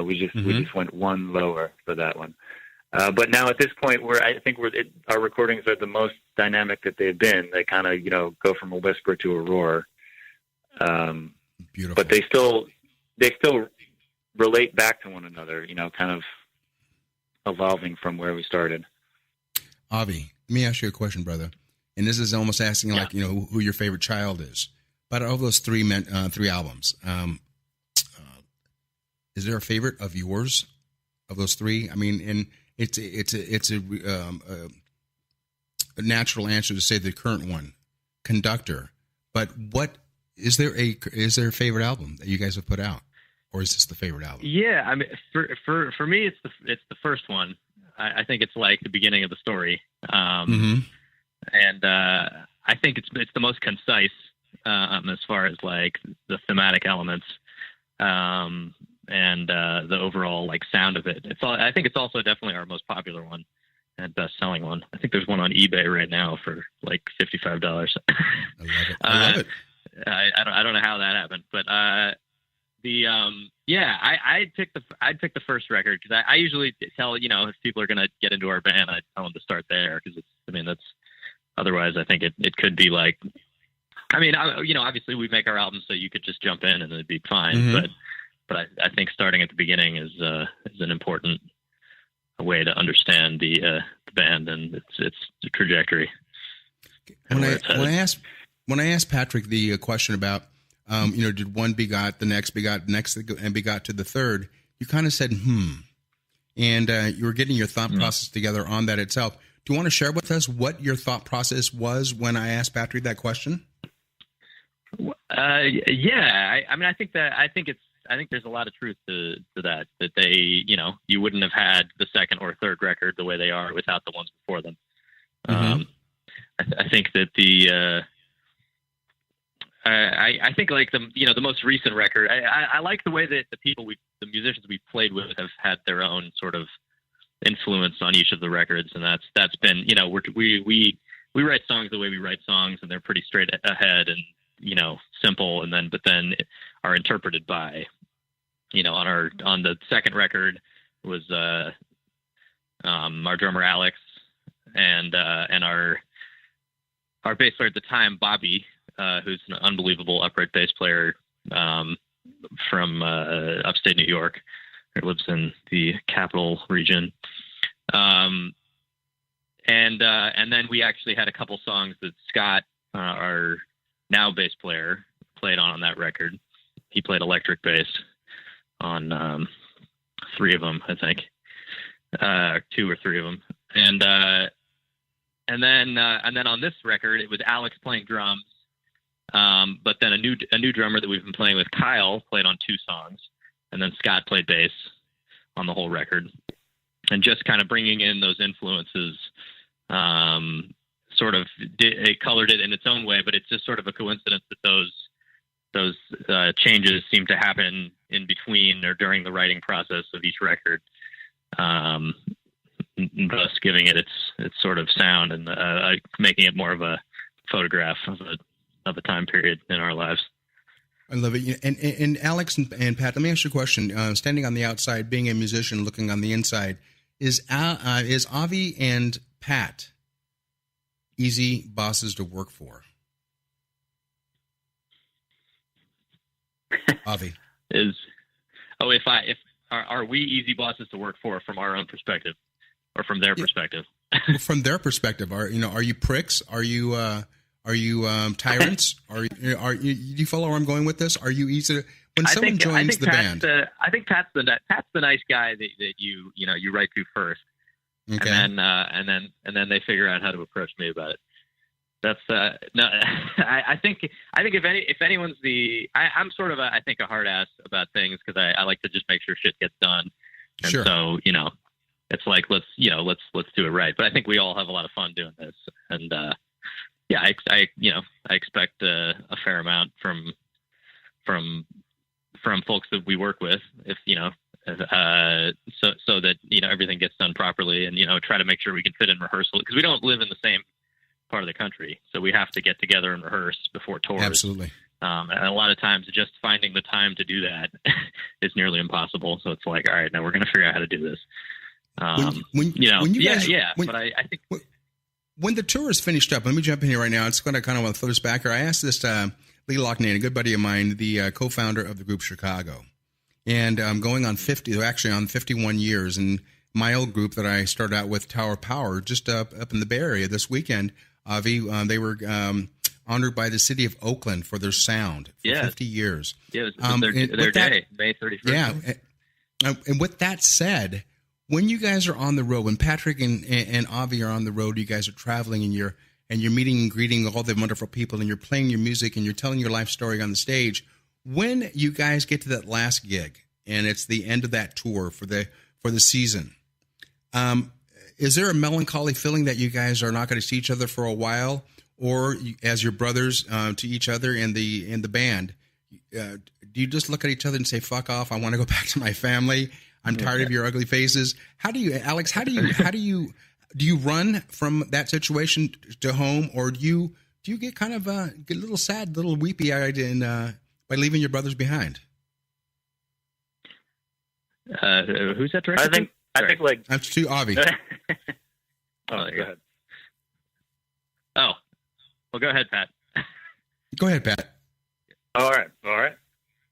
We just went one lower for that one. But now at this point, our recordings are the most dynamic that they've been. They kind of go from a whisper to a roar.
Beautiful.
But they still relate back to one another, kind of evolving from where we started.
Avi, let me ask you a question, brother. And this is almost asking who your favorite child is. But of those three albums, is there a favorite of yours of those three? I mean, and it's a natural answer to say the current one, Conductor. But what is there a favorite album that you guys have put out? Or is this the favorite album?
Yeah, I mean, for me, it's the first one. I think it's like the beginning of the story, and I think it's the most concise as far as like the thematic elements and the overall like sound of it. I think it's also definitely our most popular one and best selling one. I think there's one on eBay right now for like $55.
I love it. I love it.
I don't know how that happened, but. I'd pick the first record because I usually tell, if people are going to get into our band, I tell them to start there because that's otherwise I think it could be like, obviously we make our albums so you could just jump in and it'd be fine. But I think starting at the beginning is an important way to understand the band and its trajectory.
When I asked Patrick the question about, did one begot the next, and begot to the third, you kind of said, and you were getting your thought process together on that itself. Do you want to share with us what your thought process was when I asked Patrick that question?
I think there's a lot of truth to that they, you wouldn't have had the second or third record the way they are without the ones before them. I think that I think like the most recent record, I like the way that the musicians we played with have had their own sort of influence on each of the records. And that's been, we write songs the way we write songs, and they're pretty straight ahead and, simple. But then are interpreted by, on the second record was, our drummer Alex and our bass player at the time, Bobby, who's an unbelievable upright bass player from upstate New York, who lives in the capital region. And then we actually had a couple songs that Scott, our now bass player, played on that record. He played electric bass on 3 of them, I think, 2 or 3 of them. And then on this record, it was Alex playing drums. But then a new drummer that we've been playing with, Kyle, played on 2 songs, and then Scott played bass on the whole record. And just kind of bringing in those influences, sort of it colored it in its own way. But it's just sort of a coincidence that those changes seem to happen in between or during the writing process of each record, thus giving it its sort of sound and making it more of a photograph of a time period in our lives.
I love it. And Alex and Pat, let me ask you a question. Standing on the outside, being a musician, looking on the inside, is Avi and Pat easy bosses to work for? Avi
are we easy bosses to work for from our own perspective, or from their perspective?
From their perspective, are you pricks? Are you tyrants? Do you follow where I'm going with this? Are you easy to, when someone joins the band?
I think Pat's the nice guy that you write to first,
okay.
and then they figure out how to approach me about it. That's no. I think if anyone's I'm sort of a hard ass about things because I like to just make sure shit gets done, and
sure.
So it's like let's do it right. But I think we all have a lot of fun doing this, and yeah, I expect a fair amount from folks that we work with, if so that everything gets done properly, and try to make sure we can fit in rehearsal, because we don't live in the same part of the country, so we have to get together and rehearse before tours.
Absolutely.
And a lot of times just finding the time to do that is nearly impossible. So it's like, all right, now we're going to figure out how to do this. But I think
when the tour is finished up, let me jump in here right now. It's going to kind of want to throw this back here. I asked this Lee Loughnane, a good buddy of mine, the co-founder of the group Chicago, and I'm going on 51 years. And my old group that I started out with, Tower Power, just up in the Bay Area this weekend, Avi, they were honored by the city of Oakland for their sound for 50 years.
Yeah, it was their day, May 31st.
Yeah, and with that said, when you guys are on the road, when Patrick and Avi are on the road, you guys are traveling and you're meeting and greeting all the wonderful people, and you're playing your music and you're telling your life story on the stage. When you guys get to that last gig and it's the end of that tour for the season, is there a melancholy feeling that you guys are not going to see each other for a while, or as your brothers to each other in the band, do you just look at each other and say, "Fuck off! I want to go back to my family. I'm tired of your ugly faces"? How do you, Alex? How do you run from that situation to home, or do you get kind of get a little sad, a little weepy eyed by leaving your brothers behind?
Who's that directed?
I think like
that's to Avi.
Go ahead.
Oh, well, go ahead, Pat.
Go ahead, Pat.
All right.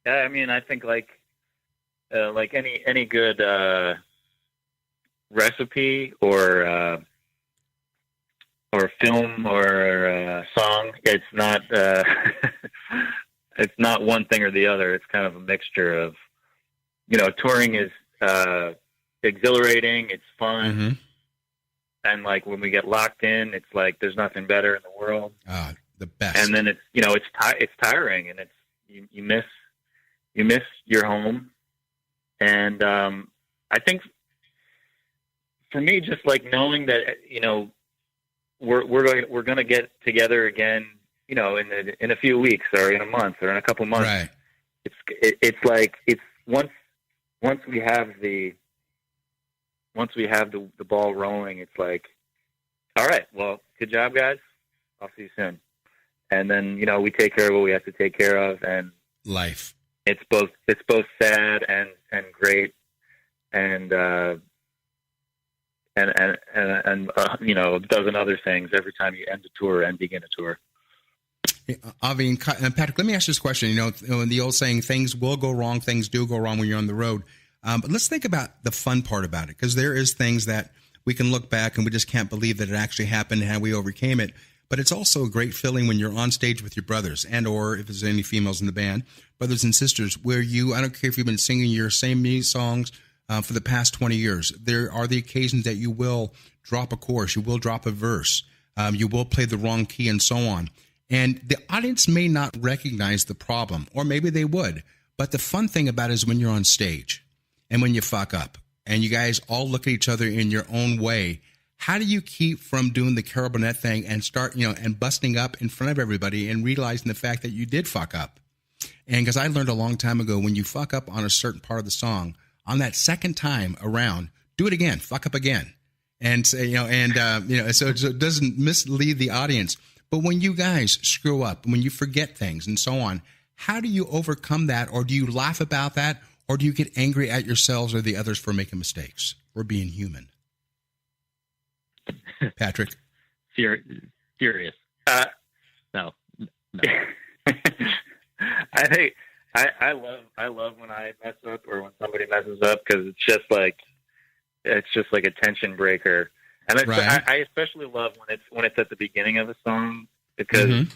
Yeah, I mean, I think like any good recipe or film or song, it's not it's not one thing or the other. It's kind of a mixture of, touring is exhilarating, it's fun,
mm-hmm.
and like when we get locked in, it's like there's nothing better in the world.
The best.
And then it's it's tiring, and it's you miss your home. And I think for me, just like knowing that we're going to get together again in a few weeks or in a month or in a couple months.
Right.
It's once we have the ball rolling, it's like, all right, well, good job, guys. I'll see you soon. And then, we take care of what we have to take care of, and
life.
It's both sad and great, and a dozen other things every time you end a tour and begin a tour.
Avi and Patrick, let me ask you this question. The old saying, things will go wrong, things do go wrong when you're on the road. But let's think about the fun part about it, because there is things that we can look back and we just can't believe that it actually happened and how we overcame it. But it's also a great feeling when you're on stage with your brothers or if there's any females in the band, brothers and sisters, where I don't care if you've been singing your same music songs for the past 20 years. There are the occasions that you will drop a chorus, you will drop a verse, you will play the wrong key and so on. And the audience may not recognize the problem, or maybe they would. But the fun thing about it is when you're on stage and when you fuck up and you guys all look at each other in your own way. How do you keep from doing the Carol Burnett thing and start, and busting up in front of everybody and realizing the fact that you did fuck up? And because I learned a long time ago, when you fuck up on a certain part of the song, on that second time around, do it again, fuck up again. And say, so it doesn't mislead the audience. But when you guys screw up, when you forget things and so on, how do you overcome that? Or do you laugh about that? Or do you get angry at yourselves or the others for making mistakes or being human? Patrick?
Furious. No.
I think I love when I mess up or when somebody messes up, because it's just like a tension breaker. And I especially love when it's at the beginning of a song, because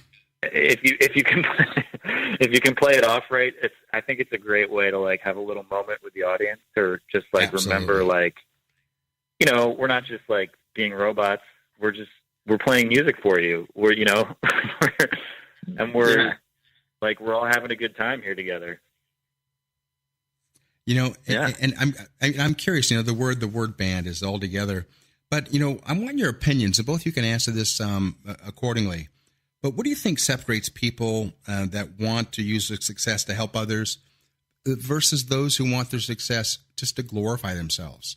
if you can play it off right, I think it's a great way to have a little moment with the audience, or just remember, we're not just being robots. We're playing music for you. We're we're all having a good time here together.
And I'm curious. The word band is all together. But, I want your opinions, and both you can answer this accordingly. But what do you think separates people that want to use their success to help others versus those who want their success just to glorify themselves?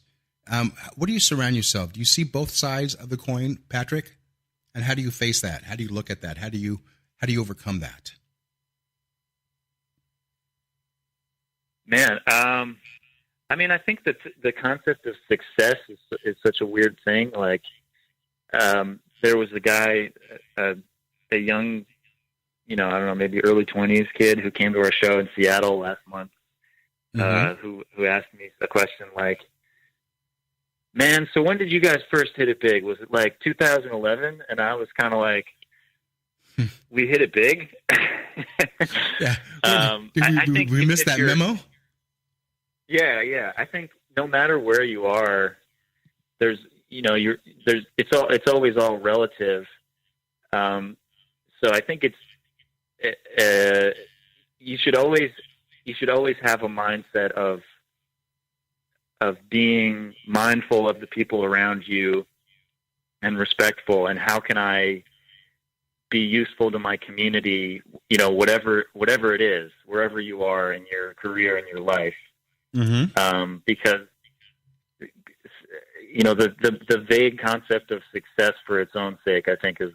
What do you surround yourself? Do you see both sides of the coin, Patrick? And how do you face that? How do you look at that? How do you overcome that?
Man, I think that the concept of success is such a weird thing. There was a guy, a young, I don't know, maybe early 20s kid who came to our show in Seattle last month, who asked me a question like, man, so when did you guys first hit it big? Was it 2011? And I was kind of like, we hit it big?
Yeah. Did we miss that memo?
Yeah. I think no matter where you are, it's always all relative. So I think you should always have a mindset of being mindful of the people around you and respectful, and how can I be useful to my community, whatever it is, wherever you are in your career and your life. Because the vague concept of success for its own sake, I think is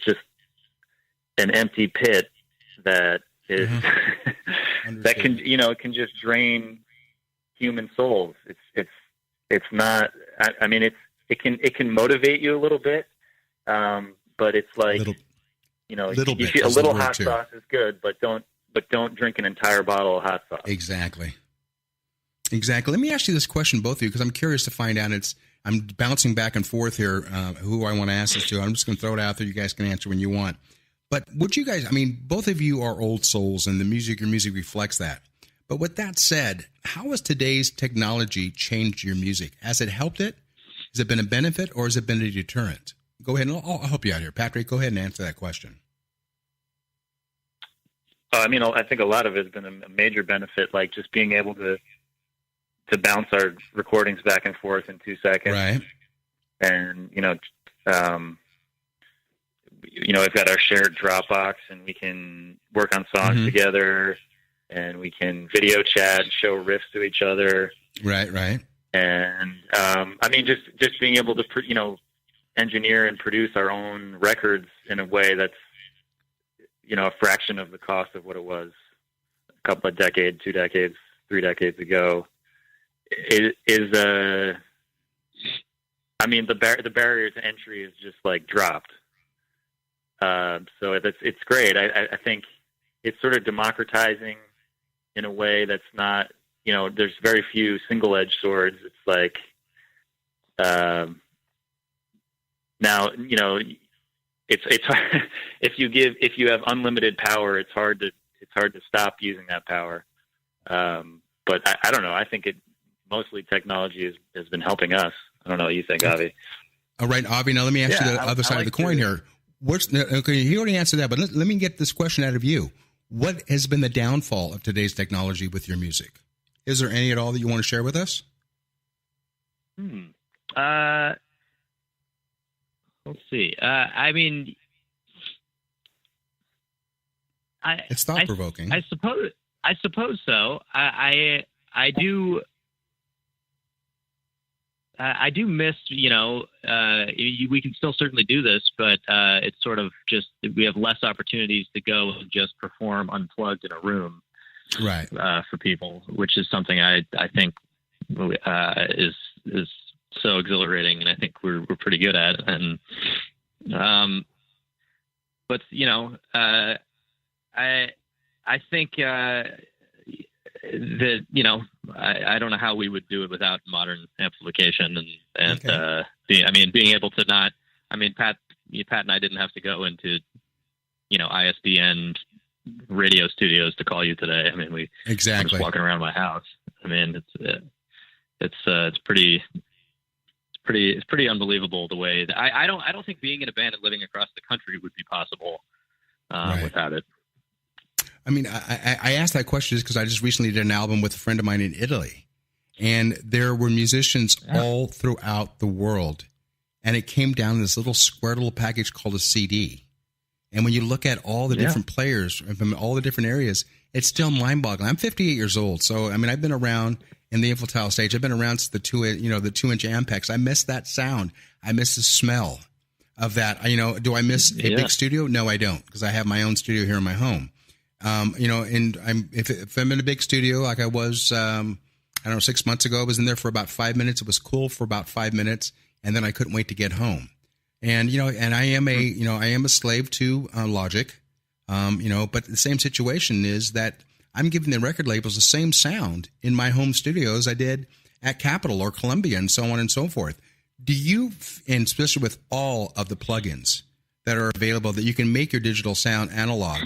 just an empty pit that is that can it can just drain human souls. It's not. It can motivate you a little bit, but it's like a little hot sauce is good, but don't drink an entire bottle of hot sauce.
Exactly. Let me ask you this question, both of you, because I'm curious to find out. I'm bouncing back and forth here who I want to ask this to. I'm just going to throw it out there. You guys can answer when you want. But would you guys, both of you are old souls, and your music reflects that. But with that said, how has today's technology changed your music? Has it helped it? Has it been a benefit, or has it been a deterrent? Go ahead, and I'll help you out here. Patrick, go ahead and answer that question.
I think a lot of it has been a major benefit, like just being able to bounce our recordings back and forth in 2 seconds.
Right.
And, we've got our shared Dropbox, and we can work on songs together, and we can video chat, and show riffs to each other.
Right.
And just being able to, engineer and produce our own records in a way that's, a fraction of the cost of what it was a couple of decades, 2 decades, 3 decades ago. The barrier to entry is just like dropped. So it's great. I think it's sort of democratizing in a way that's not, there's very few single-edged swords. It's like, now, it's hard. if you have unlimited power, it's hard to stop using that power. But I don't know. I think mostly technology has been helping us. I don't know what you think, Avi.
All right, Avi. Now let me ask you the other side of the coin here. Okay, he already answered that, but let me get this question out of you. What has been the downfall of today's technology with your music? Is there any at all that you want to share with us?
Let's see.
It's thought provoking.
I suppose so. I do miss, we can still certainly do this, but it's sort of just, we have less opportunities to go and just perform unplugged in a room,
right?
For people, which is something I think is so exhilarating, and I think we're pretty good at. And but I think that I don't know how we would do it without modern amplification and okay. Being able to not. Pat and I didn't have to go into ISDN radio studios to call you today. We
exactly
just walking around my house. It's pretty unbelievable the way that I don't think being in a band and living across the country would be possible without it.
I asked that question just because I just recently did an album with a friend of mine in Italy, and there were musicians all throughout the world, and it came down to this little square little package called a CD. And when you look at all the different players from all the different areas, it's still mind-boggling. I'm 58 years old, so I've been around in the infantile stage. I've been around since the 2-inch Ampex. I miss that sound. I miss the smell of that. Do I miss a big studio? No, I don't, because I have my own studio here in my home. And if I'm in a big studio like I was, 6 months ago, I was in there for about 5 minutes. It was cool for about 5 minutes, and then I couldn't wait to get home. And and I am a slave to Logic, but the same situation is that I'm giving the record labels the same sound in my home studio as I did at Capitol or Columbia and so on and so forth. Do you, and especially with all of the plugins that are available, that you can make your digital sound analog?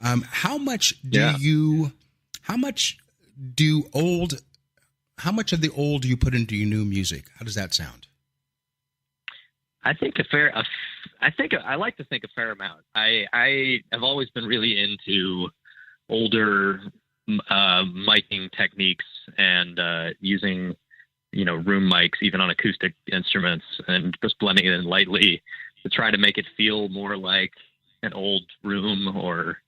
How much of the old do you put into your new music? How does that sound?
I think I like to think a fair amount. I have always been really into older miking techniques and using room mics even on acoustic instruments and just blending it in lightly to try to make it feel more like an old room. Or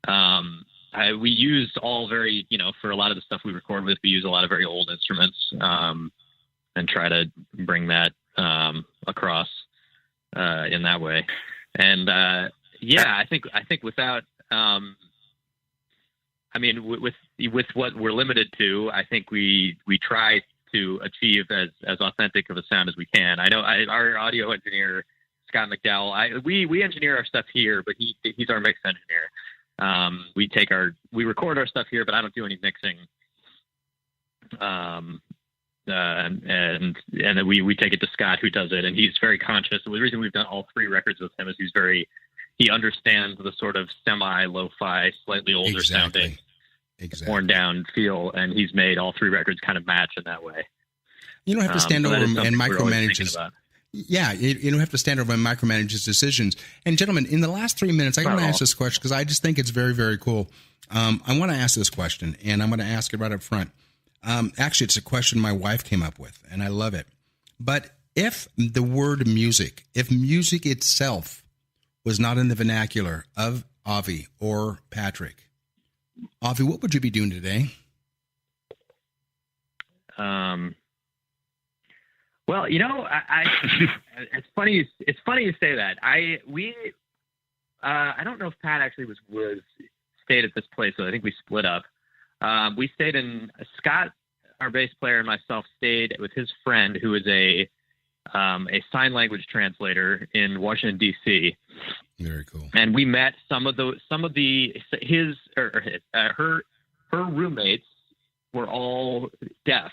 we use all very for a lot of the stuff we record with, we use a lot of very old instruments and try to bring that across in that way. And I think without with what we're limited to, I think we try to achieve as authentic of a sound as we can. I know our audio engineer Scott McDowell, we engineer our stuff here, but he's our mix engineer. We record our stuff here, but I don't do any mixing. And then we take it to Scott, who does it, and he's very conscious. The reason we've done all 3 records with him is he understands the sort of semi-lo-fi, slightly older sounding, worn down feel, and he's made all 3 records kind of match in that way.
You don't have to stand over and micromanage his. Yeah, you don't have to stand over and micromanage his decisions. And gentlemen, in the last 3 minutes, I want to ask this question because I just think it's very, very cool. I want to ask this question, and I'm going to ask it right up front. Actually, it's a question my wife came up with, and I love it. But if the word music, if music itself was not in the vernacular of Avi or Patrick, Avi, what would you be doing today?
Well, you know, it's funny. It's funny you say that. I don't know if Pat actually stayed at this place, so I think we split up. We stayed in Scott, our bass player, and myself stayed with his friend, who is a sign language translator in Washington D.C.
Very cool.
And we met her roommates were all deaf,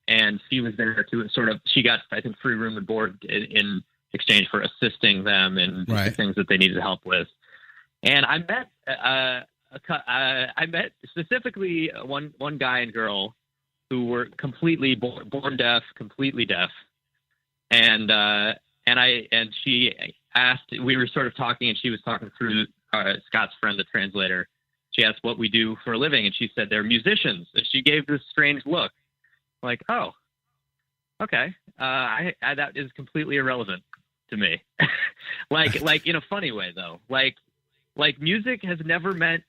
and she was there to she got, I think, free room and board in exchange for assisting them in the things that they needed help with. And I met specifically one guy and girl who were completely born deaf, completely deaf. And she asked, we were sort of talking, and she was talking through Scott's friend, the translator. She asked what we do for a living, and she said they're musicians. And she gave this strange look, like, oh, okay, that is completely irrelevant to me. like in a funny way, though. Like music has never meant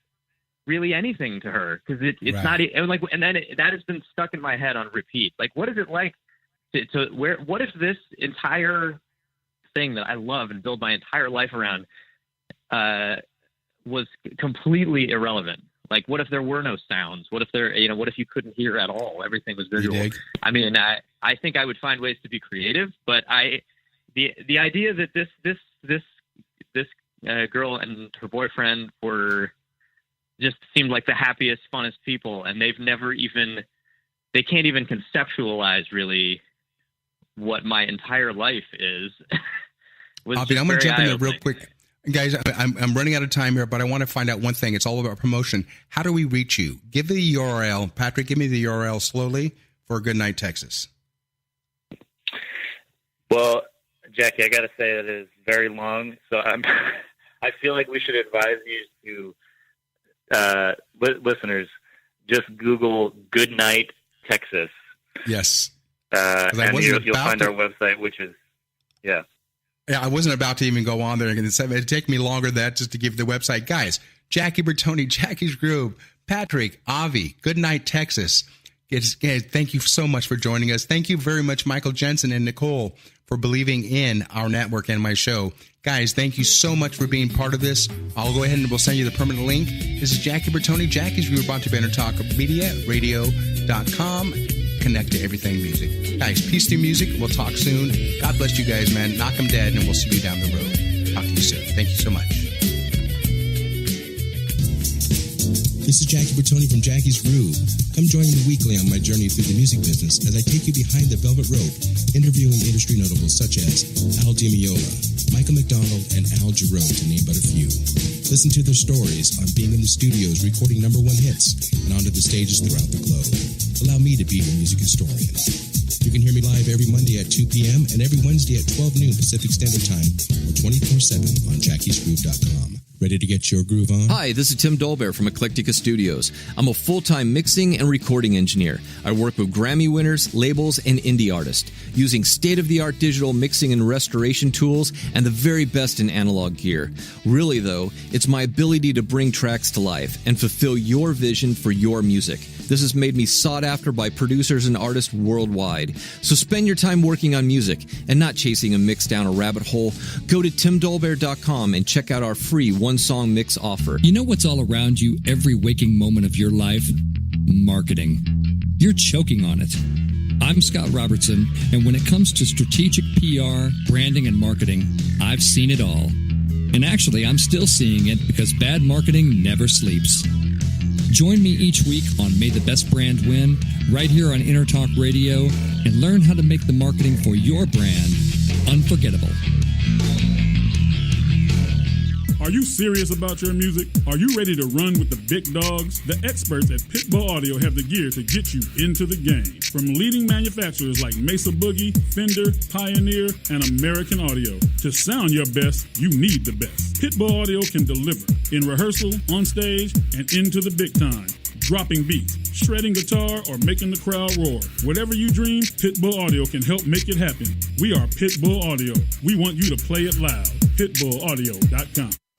really anything to her, because it's not like, and then that has been stuck in my head on repeat. Like, what is it like what if this entire thing that I love and build my entire life around was completely irrelevant? Like, what if there were no sounds? What if what if you couldn't hear at all? Everything was visual. I mean, I think I would find ways to be creative, but the idea that this girl and her boyfriend just seemed like the happiest, funnest people, and they can't even conceptualize really what my entire life is.
I'm going to jump in there real quick. Guys, I'm running out of time here, but I want to find out one thing. It's all about promotion. How do we reach you? Give the URL. Patrick, give me the URL slowly for Goodnight, Texas.
Well, Jackie, I got to say that it is very long, so I feel like we should advise you to listeners, just Google Goodnight, Texas.
Yes.
And you'll find our website, which is, yeah.
Yeah, I wasn't about to even go on there. It'd take me longer than that just to give the website. Guys, Jackie Bertoni, Jackie's Groove, Patrick, Avi, Goodnight, Texas. Thank you so much for joining us. Thank you very much, Michael Jensen and Nicole, for believing in our network and my show. Guys, thank you so much for being part of this. I'll go ahead and we'll send you the permanent link. This is Jackie Bertoni, Jackie's Groove, brought to you by Talk Media, radio.com. Connect to everything music. Guys, peace through music. We'll talk soon. God bless you guys, man. Knock them dead, and we'll see you down the road. Talk to you soon. Thank you so much. This is Jackie Bertoni from Jackie's Groove. Come join me weekly on my journey through the music business as I take you behind the velvet rope, interviewing industry notables such as Al Di Meola, Michael McDonald, and Al Jarreau, to name but a few. Listen to their stories on being in the studios recording #1 hits and onto the stages throughout the globe. Allow me to be your music historian. You can hear me live every Monday at 2 p.m. and every Wednesday at 12 noon Pacific Standard Time or 24/7 on jackiesgroove.com. Ready to get your groove on?
Hi, this is Tim Dolbear from Eclectica Studios. I'm a full-time mixing and recording engineer. I work with Grammy winners, labels, and indie artists, using state-of-the-art digital mixing and restoration tools and the very best in analog gear. Really, though, it's my ability to bring tracks to life and fulfill your vision for your music. This has made me sought after by producers and artists worldwide. So spend your time working on music and not chasing a mix down a rabbit hole. Go to timdolbear.com and check out our free one-song mix offer.
You know what's all around you every waking moment of your life? Marketing. You're choking on it. I'm Scott Robertson, and when it comes to strategic PR, branding, and marketing, I've seen it all. And actually, I'm still seeing it because bad marketing never sleeps. Join me each week on May the Best Brand Win, right here on Intertalk Radio, and learn how to make the marketing for your brand unforgettable.
Are you serious about your music? Are you ready to run with the big dogs? The experts at Pitbull Audio have the gear to get you into the game. From leading manufacturers like Mesa Boogie, Fender, Pioneer, and American Audio. To sound your best, you need the best. Pitbull Audio can deliver in rehearsal, on stage, and into the big time. Dropping beats, shredding guitar, or making the crowd roar. Whatever you dream, Pitbull Audio can help make it happen. We are Pitbull Audio. We want you to play it loud. pitbullaudio.com.